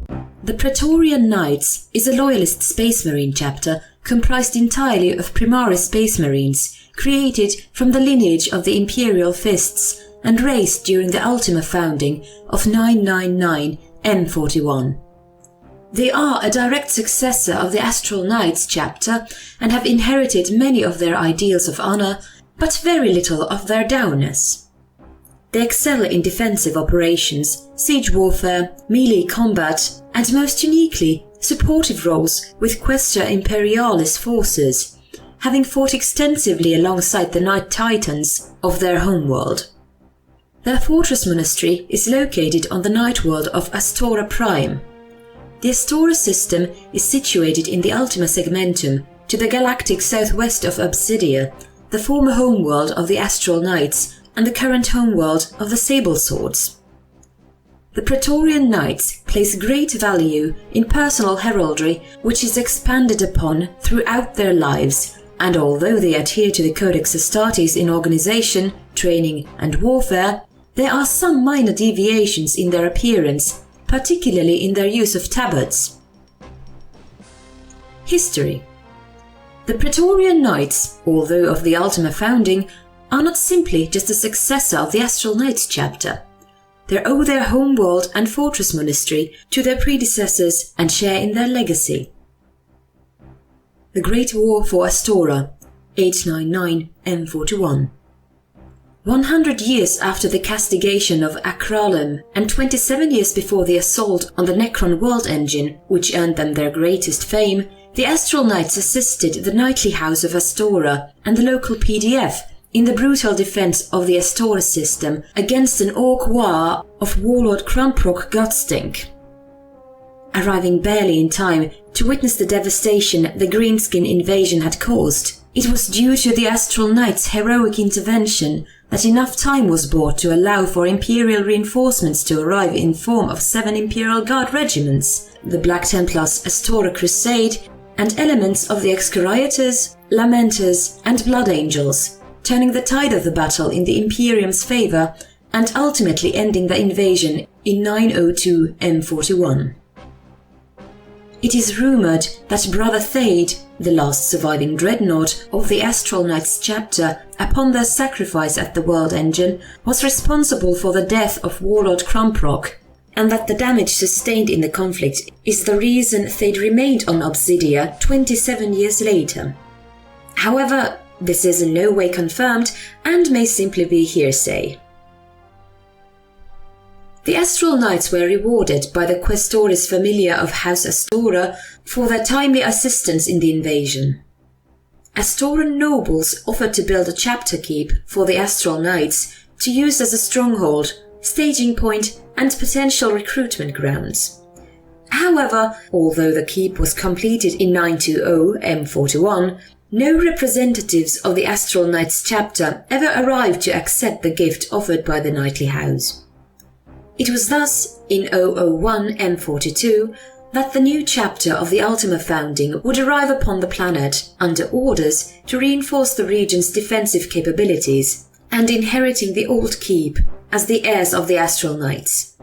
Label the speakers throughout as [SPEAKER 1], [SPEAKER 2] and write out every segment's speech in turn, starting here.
[SPEAKER 1] The Praetorian Knights is a loyalist Space Marine chapter comprised entirely of Primaris Space Marines, created from the lineage of the Imperial Fists and raised during the Ultima founding of 999 M41. They are a direct successor of the Astral Knights chapter and have inherited many of their ideals of honor, but very little of their dourness. They excel in defensive operations, siege warfare, melee combat, and most uniquely, supportive roles with Questia Imperialis forces, having fought extensively alongside the Knight Titans of their homeworld. Their fortress monastery is located on the night world of Astora Prime. The Astora system is situated in the Ultima Segmentum to the galactic southwest of Obsidia, the former homeworld of the Astral Knights and the current homeworld of the Sable Swords. The Praetorian Knights place great value in personal heraldry, which is expanded upon throughout their lives, and although they adhere to the Codex Astartes in organization, training and warfare, there are some minor deviations in their appearance, particularly in their use of tabards. History. The Praetorian Knights, although of the Ultima founding, are not simply just a successor of the Astral Knights chapter. They owe their homeworld and fortress monastery to their predecessors and share in their legacy. The Great War for Astora, 899 M41. 100 years after the castigation of Akralum and 27 years before the assault on the Necron world engine, which earned them their greatest fame, the Astral Knights assisted the knightly house of Astora and the local PDF in the brutal defense of the Astora system against an orc war of warlord Krumprok Godstink. Arriving barely in time to witness the devastation the Greenskin invasion had caused, it was due to the Astral Knights' heroic intervention that enough time was bought to allow for Imperial reinforcements to arrive in form of 7 Imperial Guard regiments, the Black Templars' Astora Crusade, and elements of the Excoriators, Lamenters, and Blood Angels, turning the tide of the battle in the Imperium's favor and ultimately ending the invasion in 902 M41. It is rumored that Brother Thade, the last surviving dreadnought of the Astral Knights chapter upon their sacrifice at the World Engine, was responsible for the death of Warlord Krumprok, and that the damage sustained in the conflict is the reason Thade remained on Obsidia 27 years later. However, this is in no way confirmed and may simply be hearsay. The Astral Knights were rewarded by the Quaestores Familia of House Astora for their timely assistance in the invasion. Astoran nobles offered to build a chapter keep for the Astral Knights to use as a stronghold, staging point, and potential recruitment grounds. However, although the keep was completed in 920 M41, no representatives of the Astral Knights chapter ever arrived to accept the gift offered by the knightly house. It was thus, in 001 M42, that the new chapter of the Ultima founding would arrive upon the planet under orders to reinforce the region's defensive capabilities, and inheriting the old keep as the heirs of the Astral Knights.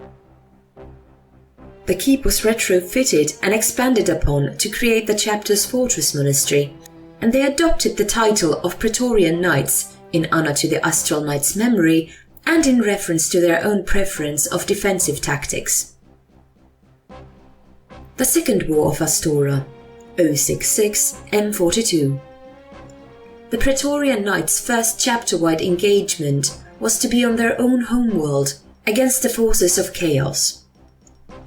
[SPEAKER 1] The keep was retrofitted and expanded upon to create the chapter's fortress monastery, and they adopted the title of Praetorian Knights in honor to the Astral Knights' memory and in reference to their own preference of defensive tactics. The Second War of Astora, 066 M42. The Praetorian Knights' first chapter-wide engagement was to be on their own homeworld against the forces of Chaos.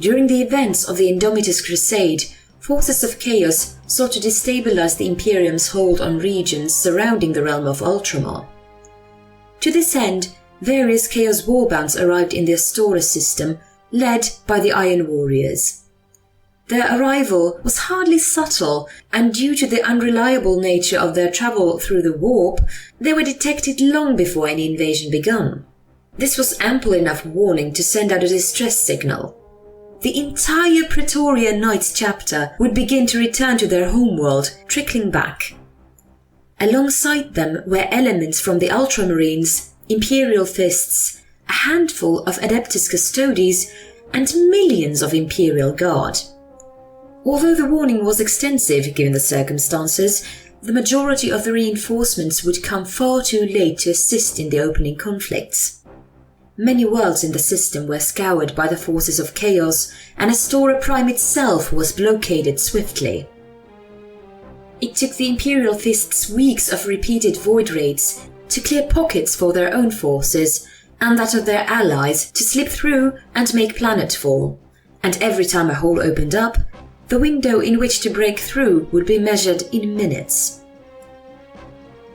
[SPEAKER 1] During the events of the Indomitus Crusade, forces of Chaos sought to destabilize the Imperium's hold on regions surrounding the realm of Ultramar. To this end, various Chaos warbands arrived in the Astora system, led by the Iron Warriors. Their arrival was hardly subtle, and due to the unreliable nature of their travel through the warp, they were detected long before any invasion began. This was ample enough warning to send out a distress signal. The entire Praetorian Knights chapter would begin to return to their homeworld, trickling back. Alongside them were elements from the Ultramarines, Imperial Fists, a handful of Adeptus Custodes, and millions of Imperial Guard. Although the warning was extensive given the circumstances, the majority of the reinforcements would come far too late to assist in the opening conflicts. Many worlds in the system were scoured by the forces of chaos, and Astora Prime itself was blockaded swiftly. It took the Imperial Fists weeks of repeated void raids to clear pockets for their own forces and that of their allies to slip through and make planetfall, and every time a hole opened up, the window in which to break through would be measured in minutes.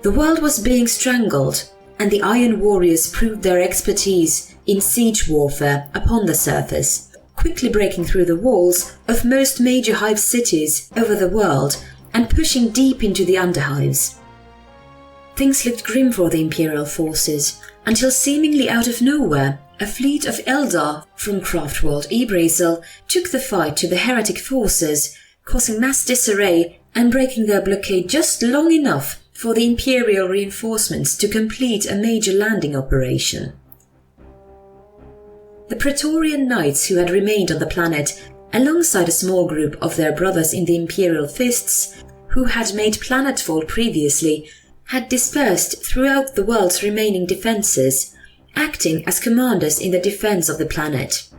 [SPEAKER 1] The world was being strangled, and the Iron Warriors proved their expertise in siege warfare upon the surface, quickly breaking through the walls of most major hive cities over the world and pushing deep into the underhives. Things looked grim for the Imperial forces, until seemingly out of nowhere, a fleet of Eldar from Craftworld Ebrazel took the fight to the heretic forces, causing mass disarray and breaking their blockade just long enough for the Imperial reinforcements to complete a major landing operation. The Praetorian Knights who had remained on the planet, alongside a small group of their brothers in the Imperial Fists, who had made planetfall previously, had dispersed throughout the world's remaining defences, acting as commanders in the defence of the planet.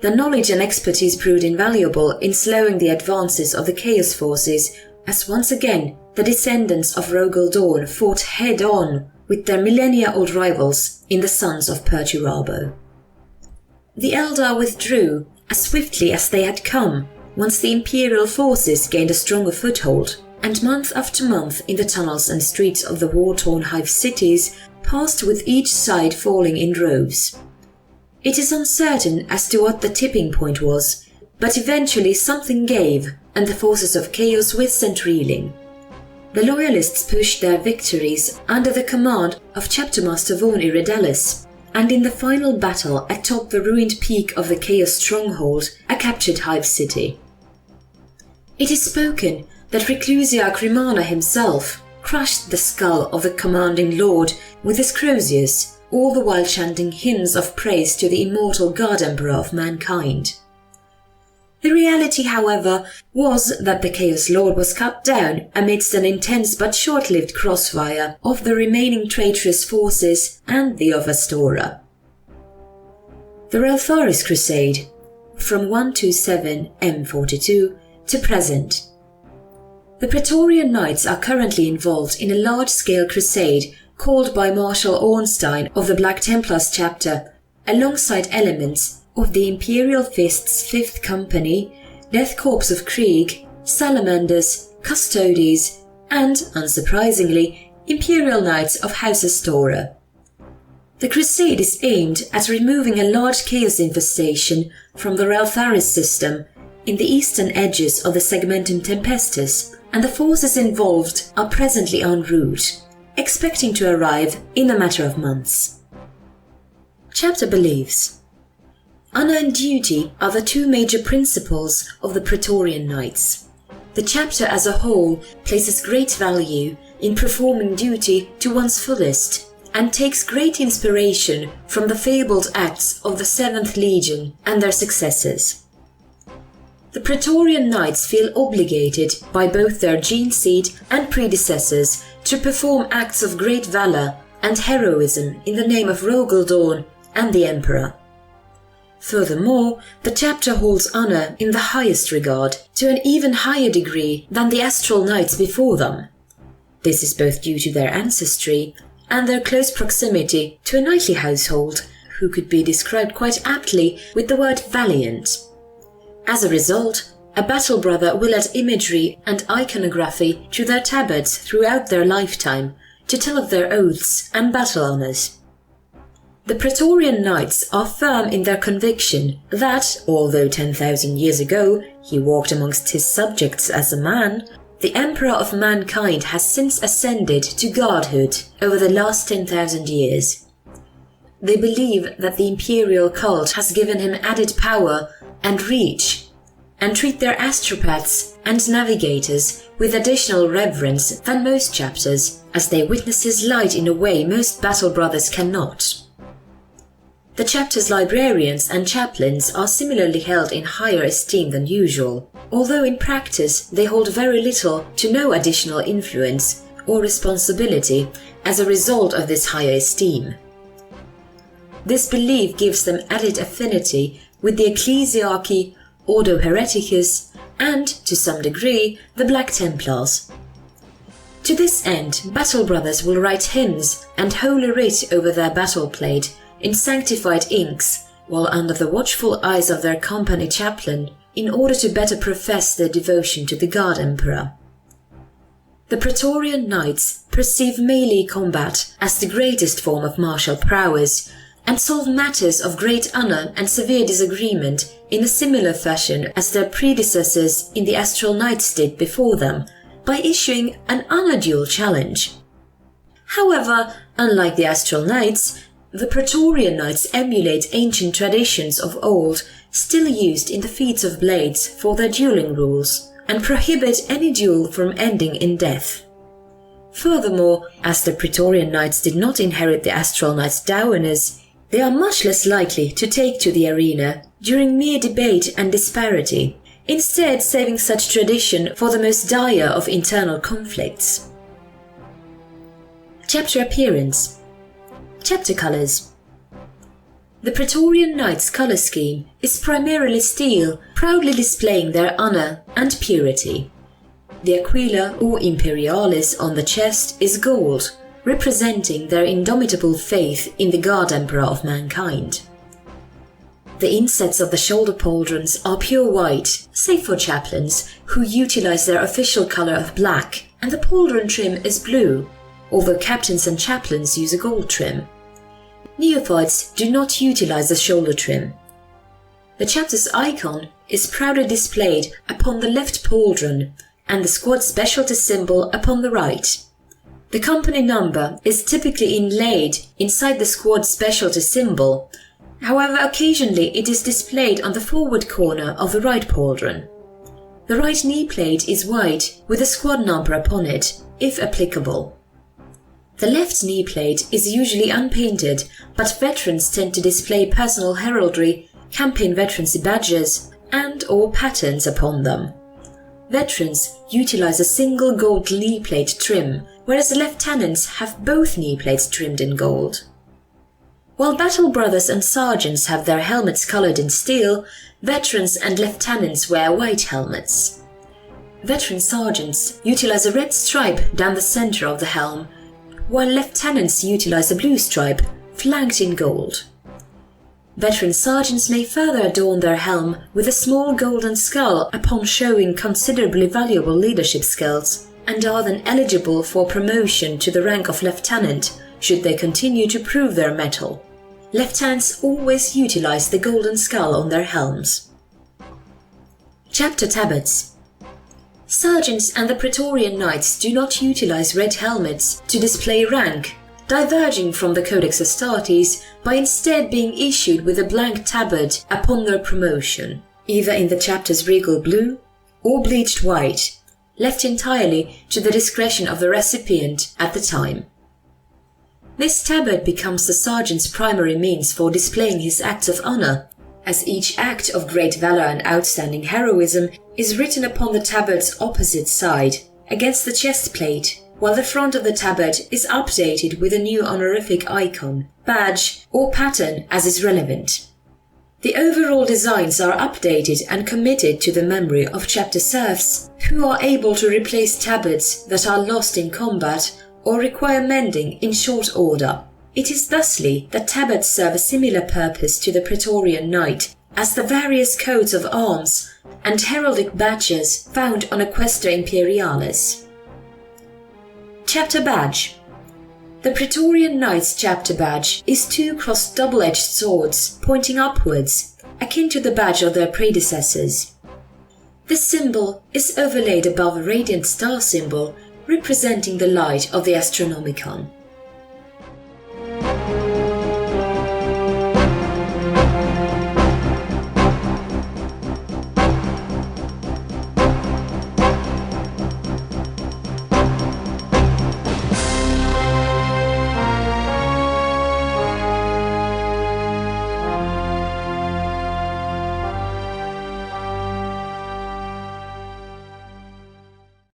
[SPEAKER 1] Their knowledge and expertise proved invaluable in slowing the advances of the Chaos forces, as once again the descendants of Rogel Dawn fought head-on with their millennia-old rivals in the Sons of Perturabo. The Eldar withdrew as swiftly as they had come once the Imperial forces gained a stronger foothold, and month after month in the tunnels and streets of the war-torn hive cities passed with each side falling in droves. It is uncertain as to what the tipping point was, but eventually something gave and the forces of chaos went reeling. The Loyalists pushed their victories under the command of Chapter Master Von Iridalis, and in the final battle atop the ruined peak of the Chaos stronghold, a captured hive city. It is spoken that Reclusia Crimana himself crushed the skull of the commanding lord with his croziers, all the while chanting hymns of praise to the immortal God Emperor of mankind. The reality, however, was that the Chaos Lord was cut down amidst an intense but short-lived crossfire of the remaining traitorous forces and the of Astora. The Reltharis Crusade, from 127 M42 to present. The Praetorian Knights are currently involved in a large-scale crusade called by Marshal Ornstein of the Black Templars chapter, alongside elements of the Imperial Fist's 5th Company, Death Corps of Krieg, Salamanders, Custodes, and, unsurprisingly, Imperial Knights of House Astora. The crusade is aimed at removing a large chaos infestation from the Reltharis system in the eastern edges of the Segmentum Tempestus, and the forces involved are presently en route, expecting to arrive in a matter of months. Chapter believes honor and duty are the two major principles of the Praetorian Knights. The chapter as a whole places great value in performing duty to one's fullest, and takes great inspiration from the fabled acts of the 7th Legion and their successors. The Praetorian Knights feel obligated by both their gene seed and predecessors to perform acts of great valor and heroism in the name of Rogel Dawn and the Emperor. Furthermore, the chapter holds honor in the highest regard, to an even higher degree than the Astral Knights before them. This is both due to their ancestry and their close proximity to a knightly household, who could be described quite aptly with the word valiant. As a result, a battle brother will add imagery and iconography to their tabards throughout their lifetime to tell of their oaths and battle honors. The Praetorian Knights are firm in their conviction that, although 10,000 years ago he walked amongst his subjects as a man, the Emperor of mankind has since ascended to godhood over the last 10,000 years. They believe that the imperial cult has given him added power and reach, and treat their astropaths and navigators with additional reverence than most chapters, as they witness his light in a way most battle brothers cannot. The chapter's librarians and chaplains are similarly held in higher esteem than usual, although in practice they hold very little to no additional influence or responsibility as a result of this higher esteem. This belief gives them added affinity with the ecclesiarchy, Ordo Hereticus, and, to some degree, the Black Templars. To this end, battle brothers will write hymns and holy writ over their battle plate in sanctified inks, while under the watchful eyes of their company chaplain, in order to better profess their devotion to the God Emperor. The Praetorian Knights perceive melee combat as the greatest form of martial prowess, and solve matters of great honour and severe disagreement in a similar fashion as their predecessors in the Astral Knights did before them, by issuing an honour duel challenge. However, unlike the Astral Knights, the Praetorian Knights emulate ancient traditions of old still used in the feats of blades for their dueling rules, and prohibit any duel from ending in death. Furthermore, as the Praetorian Knights did not inherit the Astral Knights' dowiness, they are much less likely to take to the arena during mere debate and disparity, instead saving such tradition for the most dire of internal conflicts. Chapter Appearance. Chapter Colours. The Praetorian Knights' colour scheme is primarily steel, proudly displaying their honour and purity. The aquila or imperialis on the chest is gold, representing their indomitable faith in the God Emperor of mankind. The insets of the shoulder pauldrons are pure white, save for chaplains, who utilize their official color of black, and the pauldron trim is blue, although captains and chaplains use a gold trim. Neophytes do not utilize the shoulder trim. The chapter's icon is proudly displayed upon the left pauldron, and the squad specialty symbol upon the right. The company number is typically inlaid inside the squad specialty symbol. However, occasionally it is displayed on the forward corner of the right pauldron. The right knee plate is white with a squad number upon it, if applicable. The left knee plate is usually unpainted, but veterans tend to display personal heraldry, campaign veterancy badges, and/or patterns upon them. Veterans utilize a single gold knee plate trim, whereas lieutenants have both knee plates trimmed in gold. While battle brothers and sergeants have their helmets colored in steel, veterans and lieutenants wear white helmets. Veteran sergeants utilize a red stripe down the center of the helm, while lieutenants utilize a blue stripe, flanked in gold. Veteran sergeants may further adorn their helm with a small golden skull upon showing considerably valuable leadership skills, and are then eligible for promotion to the rank of lieutenant should they continue to prove their mettle. Lieutenants always utilize the golden skull on their helms. Chapter Tabards. Sergeants and the Praetorian Knights do not utilize red helmets to display rank, diverging from the Codex Astartes by instead being issued with a blank tabard upon their promotion, either in the chapter's regal blue or bleached white, left entirely to the discretion of the recipient at the time. This tabard becomes the sergeant's primary means for displaying his acts of honor, as each act of great valor and outstanding heroism is written upon the tabard's opposite side, against the chest plate, while the front of the tabard is updated with a new honorific icon, badge, or pattern as is relevant. The overall designs are updated and committed to the memory of chapter serfs, who are able to replace tabards that are lost in combat or require mending in short order. It is thusly that tabards serve a similar purpose to the Praetorian Knight as the various coats of arms and heraldic badges found on a Quaestor Imperialis. Chapter Badge. The Praetorian Knight's chapter badge is two crossed double-edged swords pointing upwards, akin to the badge of their predecessors. This symbol is overlaid above a radiant star symbol representing the light of the Astronomicon.